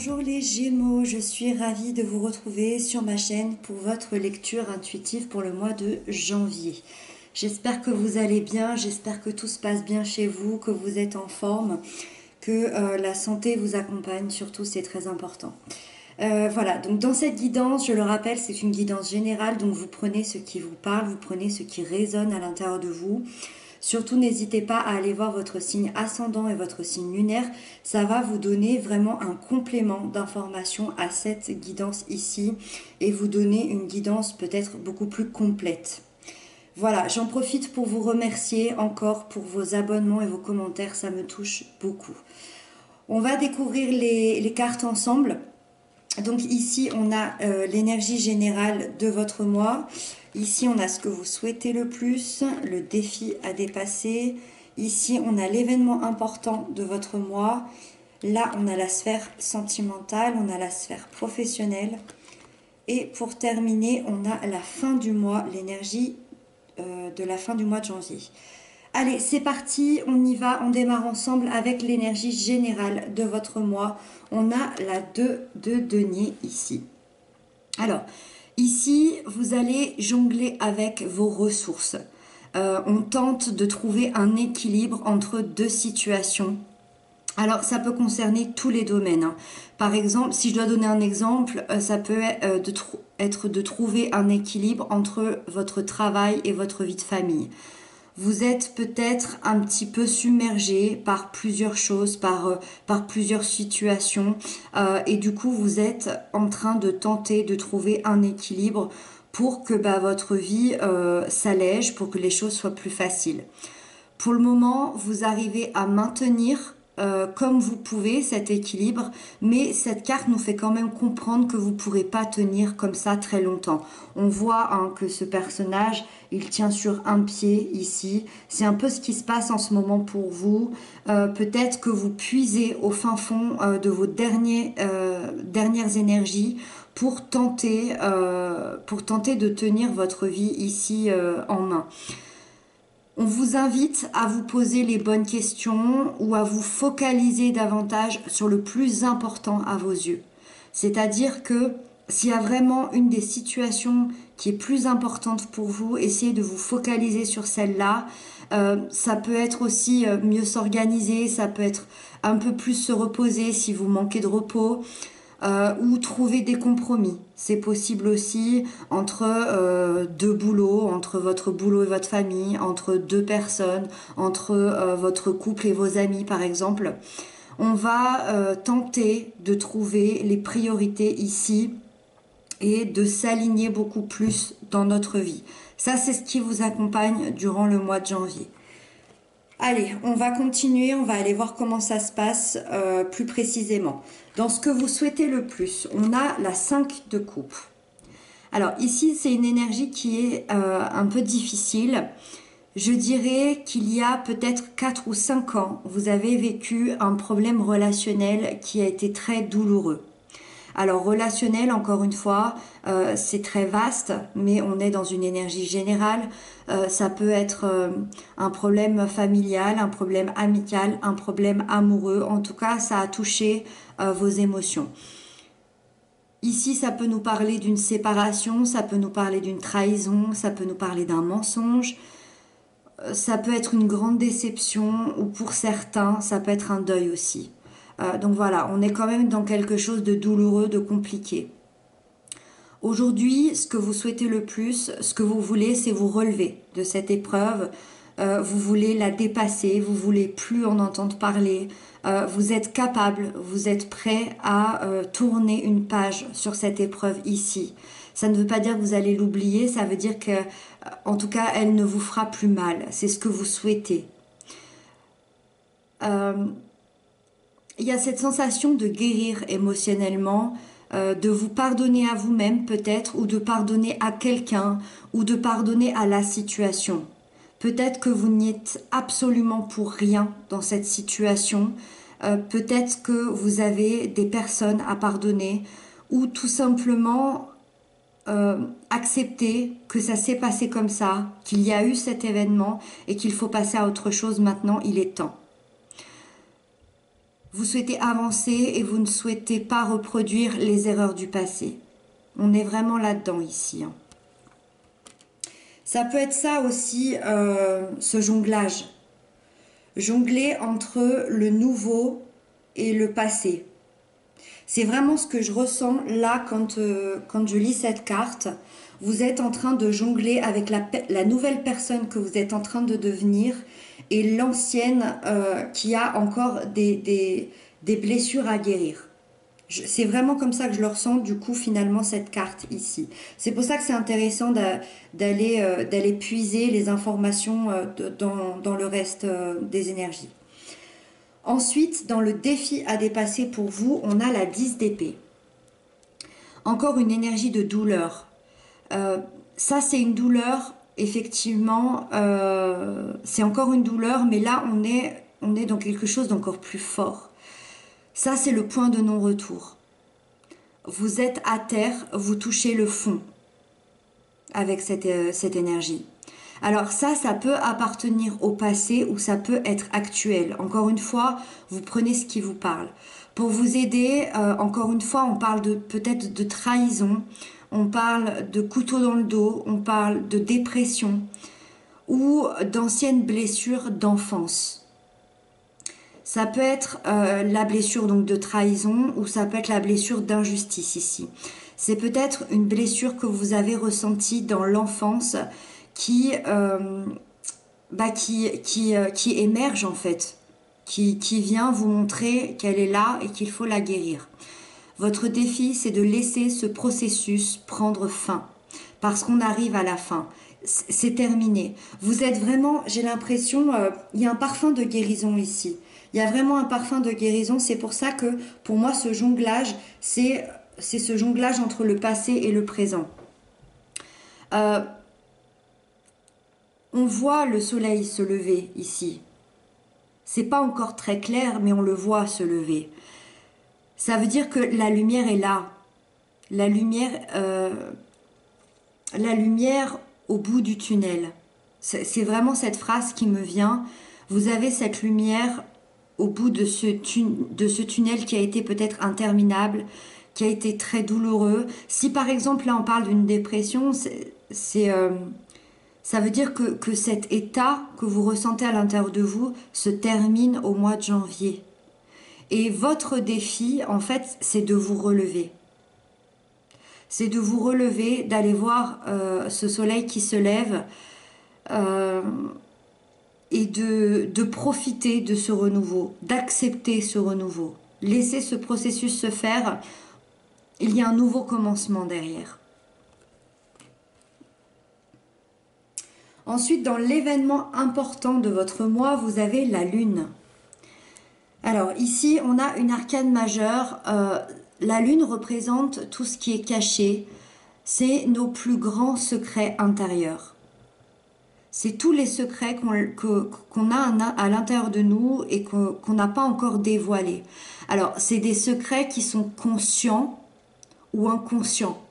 Bonjour les Gémeaux, je suis ravie de vous retrouver sur ma chaîne pour votre lecture intuitive pour le mois de janvier. J'espère que vous allez bien, j'espère que tout se passe bien chez vous, que vous êtes en forme, que la santé vous accompagne, surtout c'est très important. Voilà, donc dans cette guidance, je le rappelle, c'est une guidance générale, donc vous prenez ce qui vous parle, vous prenez ce qui résonne à l'intérieur de vous. Surtout, n'hésitez pas à aller voir votre signe ascendant et votre signe lunaire. Ça va vous donner vraiment un complément d'information à cette guidance ici et vous donner une guidance peut-être beaucoup plus complète. Voilà, j'en profite pour vous remercier encore pour vos abonnements et vos commentaires, ça me touche beaucoup. On va découvrir les cartes ensemble. Donc ici, on a l'énergie générale de votre mois. Ici, on a ce que vous souhaitez le plus, le défi à dépasser. Ici, on a l'événement important de votre mois. Là, on a la sphère sentimentale, on a la sphère professionnelle. Et pour terminer, on a la fin du mois, l'énergie de la fin du mois de janvier. Allez, c'est parti, on y va, on démarre ensemble avec l'énergie générale de votre mois. On a la 2 de denier ici. Alors, ici, vous allez jongler avec vos ressources. On tente de trouver un équilibre entre deux situations. Alors, ça peut concerner tous les domaines. Par exemple, si je dois donner un exemple, ça peut être de trouver un équilibre entre votre travail et votre vie de famille. Vous êtes peut-être un petit peu submergé par plusieurs choses, par plusieurs situations et du coup vous êtes en train de tenter de trouver un équilibre pour que votre vie s'allège, pour que les choses soient plus faciles. Pour le moment, vous arrivez à maintenir comme vous pouvez cet équilibre, mais cette carte nous fait quand même comprendre que vous ne pourrez pas tenir comme ça très longtemps. On voit que ce personnage, il tient sur un pied ici. C'est un peu ce qui se passe en ce moment pour vous. Peut-être que vous puisez au fin fond de vos dernières énergies pour tenter de tenir votre vie ici en main. On vous invite à vous poser les bonnes questions ou à vous focaliser davantage sur le plus important à vos yeux. C'est-à-dire que s'il y a vraiment une des situations qui est plus importante pour vous, essayez de vous focaliser sur celle-là. Ça peut être aussi mieux s'organiser, ça peut être un peu plus se reposer si vous manquez de repos. Ou trouver des compromis. C'est possible aussi entre deux boulots, entre votre boulot et votre famille, entre deux personnes, entre votre couple et vos amis par exemple. On va tenter de trouver les priorités ici et de s'aligner beaucoup plus dans notre vie. Ça, c'est ce qui vous accompagne durant le mois de janvier. Allez, on va continuer, on va aller voir comment ça se passe plus précisément. Dans ce que vous souhaitez le plus, on a la 5 de coupe. Alors ici, c'est une énergie qui est un peu difficile. Je dirais qu'il y a peut-être 4 ou 5 ans, vous avez vécu un problème relationnel qui a été très douloureux. Alors relationnel, encore une fois, c'est très vaste, mais on est dans une énergie générale. Ça peut être un problème familial, un problème amical, un problème amoureux. En tout cas, ça a touché vos émotions. Ici, ça peut nous parler d'une séparation, ça peut nous parler d'une trahison, ça peut nous parler d'un mensonge. Ça peut être une grande déception ou pour certains, ça peut être un deuil aussi. Donc voilà, on est quand même dans quelque chose de douloureux, de compliqué. Aujourd'hui, ce que vous souhaitez le plus, ce que vous voulez, c'est vous relever de cette épreuve. Vous voulez la dépasser, vous voulez plus en entendre parler. Vous êtes capable, vous êtes prêt à tourner une page sur cette épreuve ici. Ça ne veut pas dire que vous allez l'oublier, ça veut dire que, en tout cas, elle ne vous fera plus mal. C'est ce que vous souhaitez. Il y a cette sensation de guérir émotionnellement, de vous pardonner à vous-même peut-être, ou de pardonner à quelqu'un, ou de pardonner à la situation. Peut-être que vous n'y êtes absolument pour rien dans cette situation. Peut-être que vous avez des personnes à pardonner, ou tout simplement accepter que ça s'est passé comme ça, qu'il y a eu cet événement et qu'il faut passer à autre chose maintenant, il est temps. Vous souhaitez avancer et vous ne souhaitez pas reproduire les erreurs du passé. On est vraiment là-dedans ici. Hein. Ça peut être ça aussi, ce jonglage. Jongler entre le nouveau et le passé. C'est vraiment ce que je ressens là quand je lis cette carte. Vous êtes en train de jongler avec la nouvelle personne que vous êtes en train de devenir et l'ancienne qui a encore des blessures à guérir. C'est vraiment comme ça que je le ressens, du coup, finalement, cette carte ici. C'est pour ça que c'est intéressant d'aller puiser les informations dans le reste des énergies. Ensuite, dans le défi à dépasser pour vous, on a la 10 d'épée. Encore une énergie de douleur. Ça, c'est une douleur, effectivement, c'est encore une douleur, mais là, on est dans quelque chose d'encore plus fort. Ça, c'est le point de non-retour. Vous êtes à terre, vous touchez le fond avec cette énergie. Alors ça peut appartenir au passé ou ça peut être actuel. Encore une fois, vous prenez ce qui vous parle. Pour vous aider, encore une fois, on parle peut-être de trahison, on parle de couteau dans le dos, on parle de dépression ou d'anciennes blessures d'enfance. Ça peut être la blessure donc de trahison ou ça peut être la blessure d'injustice ici. C'est peut-être une blessure que vous avez ressentie dans l'enfance qui émerge en fait, qui vient vous montrer qu'elle est là et qu'il faut la guérir. Votre défi, c'est de laisser ce processus prendre fin parce qu'on arrive à la fin. C'est terminé. Vous êtes vraiment, j'ai l'impression, il y a un parfum de guérison ici. Il y a vraiment un parfum de guérison. C'est pour ça que, pour moi, ce jonglage, c'est ce jonglage entre le passé et le présent. On voit le soleil se lever ici. C'est pas encore très clair, mais on le voit se lever. Ça veut dire que la lumière est là. La lumière au bout du tunnel. C'est vraiment cette phrase qui me vient. Vous avez cette lumière au bout de ce tunnel qui a été peut-être interminable, qui a été très douloureux. Si par exemple là on parle d'une dépression, ça veut dire que cet état que vous ressentez à l'intérieur de vous se termine au mois de janvier. Et votre défi, en fait, c'est de vous relever. C'est de vous relever, d'aller voir ce soleil qui se lève et de profiter de ce renouveau, d'accepter ce renouveau. Laisser ce processus se faire, il y a un nouveau commencement derrière. Ensuite, dans l'événement important de votre mois, vous avez la lune. Alors ici, on a une arcane majeure. La lune représente tout ce qui est caché. C'est nos plus grands secrets intérieurs. C'est tous les secrets qu'on a à l'intérieur de nous et qu'on n'a pas encore dévoilés. Alors, c'est des secrets qui sont conscients ou inconscients.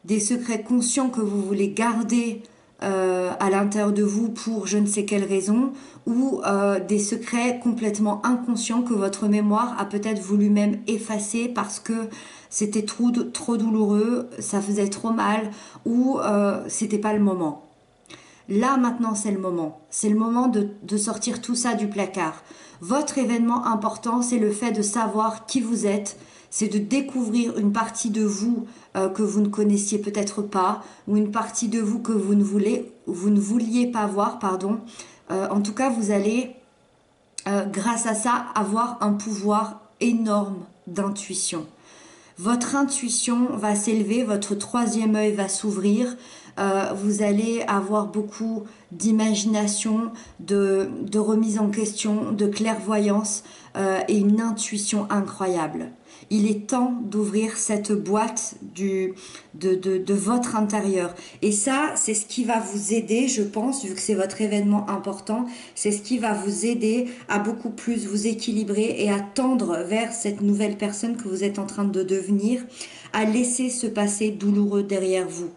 Des secrets conscients que vous voulez garder à l'intérieur de vous pour je ne sais quelle raison, ou des secrets complètement inconscients que votre mémoire a peut-être voulu même effacer parce que c'était trop douloureux, ça faisait trop mal, ou c'était pas le moment. Là maintenant c'est le moment. C'est le moment de sortir tout ça du placard. Votre événement important, c'est le fait de savoir qui vous êtes, c'est de découvrir une partie de vous que vous ne connaissiez peut-être pas, ou une partie de vous que vous ne vouliez pas voir, pardon. En tout cas, vous allez, grâce à ça, avoir un pouvoir énorme d'intuition. Votre intuition va s'élever, votre troisième œil va s'ouvrir, vous allez avoir beaucoup d'imagination, de remise en question, de clairvoyance et une intuition incroyable. Il est temps d'ouvrir cette boîte de votre intérieur. Et ça, c'est ce qui va vous aider, je pense, vu que c'est votre événement important, c'est ce qui va vous aider à beaucoup plus vous équilibrer et à tendre vers cette nouvelle personne que vous êtes en train de devenir, à laisser ce passé douloureux derrière vous.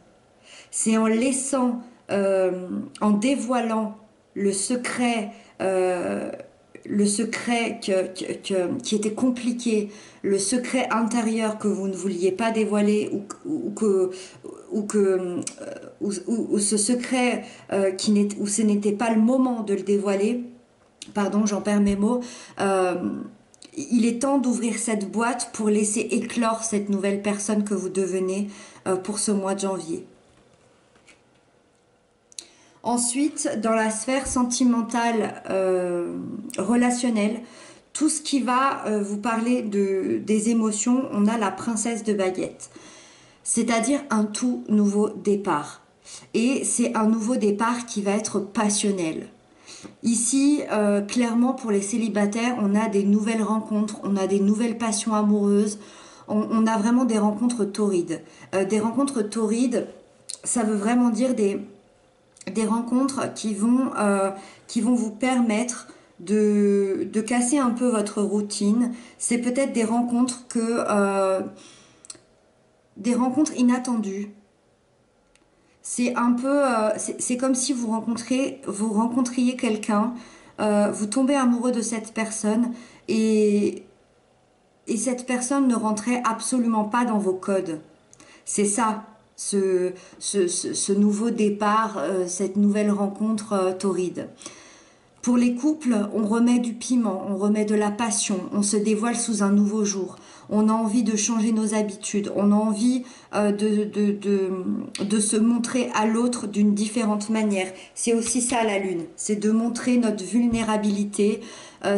C'est en laissant, en dévoilant le secret le secret qui était compliqué, le secret intérieur que vous ne vouliez pas dévoiler ou ce secret où ce n'était pas le moment de le dévoiler, pardon, j'en perds mes mots, il est temps d'ouvrir cette boîte pour laisser éclore cette nouvelle personne que vous devenez pour ce mois de janvier. Ensuite, dans la sphère sentimentale, relationnelle, tout ce qui va vous parler des émotions, on a la princesse de baguettes, c'est-à-dire un tout nouveau départ. Et c'est un nouveau départ qui va être passionnel. Ici, clairement, pour les célibataires, on a des nouvelles rencontres, on a des nouvelles passions amoureuses, on a vraiment des rencontres torrides. Des rencontres torrides, ça veut vraiment dire des rencontres qui vont vous permettre de casser un peu votre routine. C'est peut-être des rencontres des rencontres inattendues. C'est un peu, c'est comme si vous rencontriez quelqu'un, vous tombez amoureux de cette personne et cette personne ne rentrait absolument pas dans vos codes. C'est ça, ce nouveau départ, cette nouvelle rencontre torride. Pour les couples, on remet du piment, on remet de la passion, on se dévoile sous un nouveau jour. On a envie de changer nos habitudes, on a envie de se montrer à l'autre d'une différente manière. C'est aussi ça la lune, c'est de montrer notre vulnérabilité,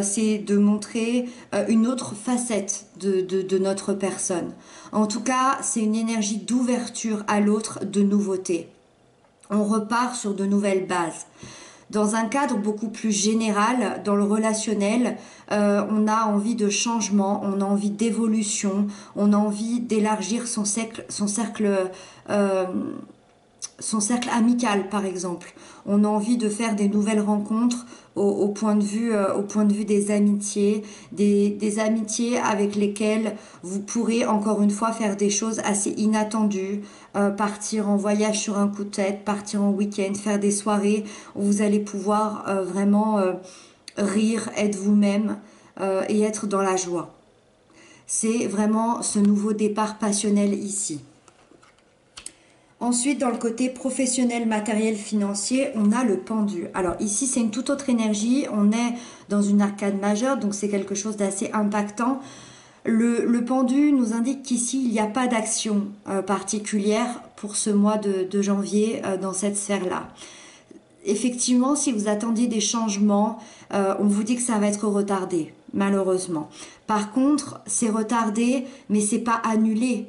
c'est de montrer une autre facette de notre personne. En tout cas, c'est une énergie d'ouverture à l'autre, de nouveauté. On repart sur de nouvelles bases. Dans un cadre beaucoup plus général, dans le relationnel, on a envie de changement, on a envie d'évolution, on a envie d'élargir son cercle amical, par exemple. On a envie de faire des nouvelles rencontres au point de vue des amitiés, des amitiés avec lesquelles vous pourrez encore une fois faire des choses assez inattendues, partir en voyage sur un coup de tête, partir en week-end, faire des soirées où vous allez pouvoir vraiment rire, être vous-même et être dans la joie. C'est vraiment ce nouveau départ passionnel ici. Ensuite, dans le côté professionnel, matériel, financier, on a le pendu. Alors ici, c'est une toute autre énergie. On est dans une arcade majeure, donc c'est quelque chose d'assez impactant. Le pendu nous indique qu'ici, il n'y a pas d'action particulière pour ce mois de janvier dans cette sphère-là. Effectivement, si vous attendiez des changements, on vous dit que ça va être retardé, malheureusement. Par contre, c'est retardé, mais c'est pas annulé.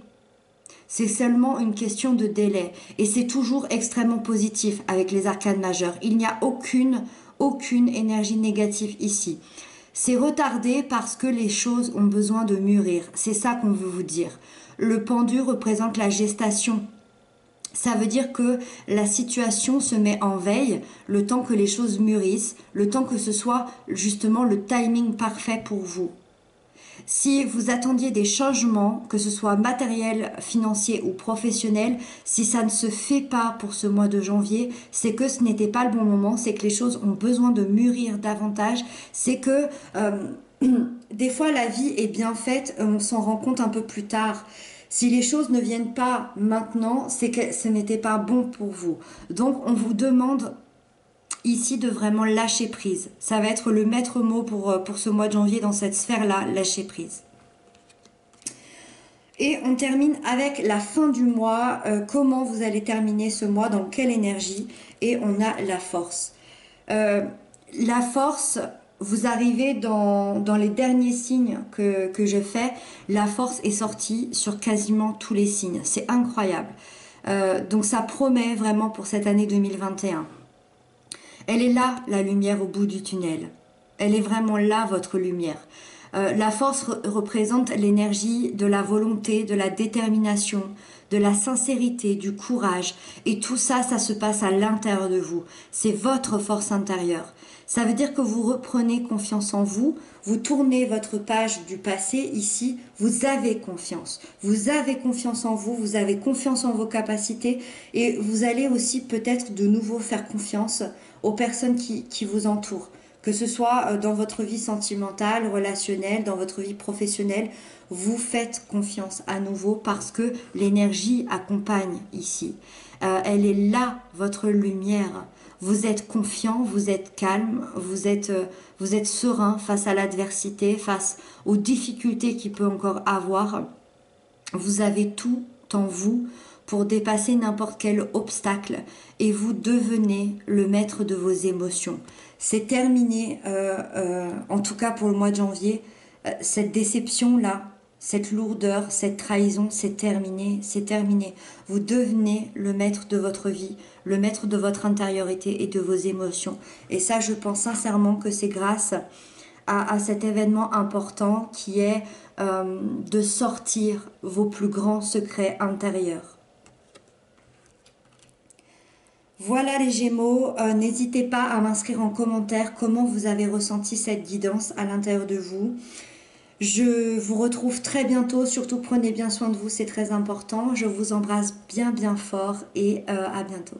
C'est seulement une question de délai. Et c'est toujours extrêmement positif avec les arcanes majeures. Il n'y a aucune énergie négative ici. C'est retardé parce que les choses ont besoin de mûrir. C'est ça qu'on veut vous dire. Le pendu représente la gestation. Ça veut dire que la situation se met en veille, le temps que les choses mûrissent, le temps que ce soit justement le timing parfait pour vous. Si vous attendiez des changements, que ce soit matériel, financier ou professionnel, si ça ne se fait pas pour ce mois de janvier, c'est que ce n'était pas le bon moment, c'est que les choses ont besoin de mûrir davantage, c'est que des fois la vie est bien faite, on s'en rend compte un peu plus tard. Si les choses ne viennent pas maintenant, c'est que ce n'était pas bon pour vous. Donc on vous demande ici de vraiment lâcher prise. Ça va être le maître mot pour ce mois de janvier dans cette sphère-là, lâcher prise. Et on termine avec la fin du mois, comment vous allez terminer ce mois, dans quelle énergie. Et on a la force. La force, vous arrivez dans les derniers signes que je fais, la force est sortie sur quasiment tous les signes. C'est incroyable. Donc ça promet vraiment pour cette année 2021. Elle est là, la lumière au bout du tunnel. Elle est vraiment là, votre lumière. La force représente l'énergie de la volonté, de la détermination, de la sincérité, du courage. Et tout ça, ça se passe à l'intérieur de vous. C'est votre force intérieure. Ça veut dire que vous reprenez confiance en vous, vous tournez votre page du passé ici, vous avez confiance. Vous avez confiance en vous, vous avez confiance en vos capacités et vous allez aussi peut-être de nouveau faire confiance aux personnes qui vous entourent. Que ce soit dans votre vie sentimentale, relationnelle, dans votre vie professionnelle, vous faites confiance à nouveau parce que l'énergie accompagne ici. Elle est là, votre lumière. Vous êtes confiant, vous êtes calme, vous êtes serein face à l'adversité, face aux difficultés qu'il peut encore avoir. Vous avez tout en vous pour dépasser n'importe quel obstacle et vous devenez le maître de vos émotions. C'est terminé, en tout cas pour le mois de janvier, cette déception-là, cette lourdeur, cette trahison, c'est terminé, c'est terminé. Vous devenez le maître de votre vie, le maître de votre intériorité et de vos émotions. Et ça, je pense sincèrement que c'est grâce à cet événement important qui est de sortir vos plus grands secrets intérieurs. Voilà les Gémeaux, n'hésitez pas à m'inscrire en commentaire comment vous avez ressenti cette guidance à l'intérieur de vous. Je vous retrouve très bientôt, surtout prenez bien soin de vous, c'est très important. Je vous embrasse bien fort et à bientôt.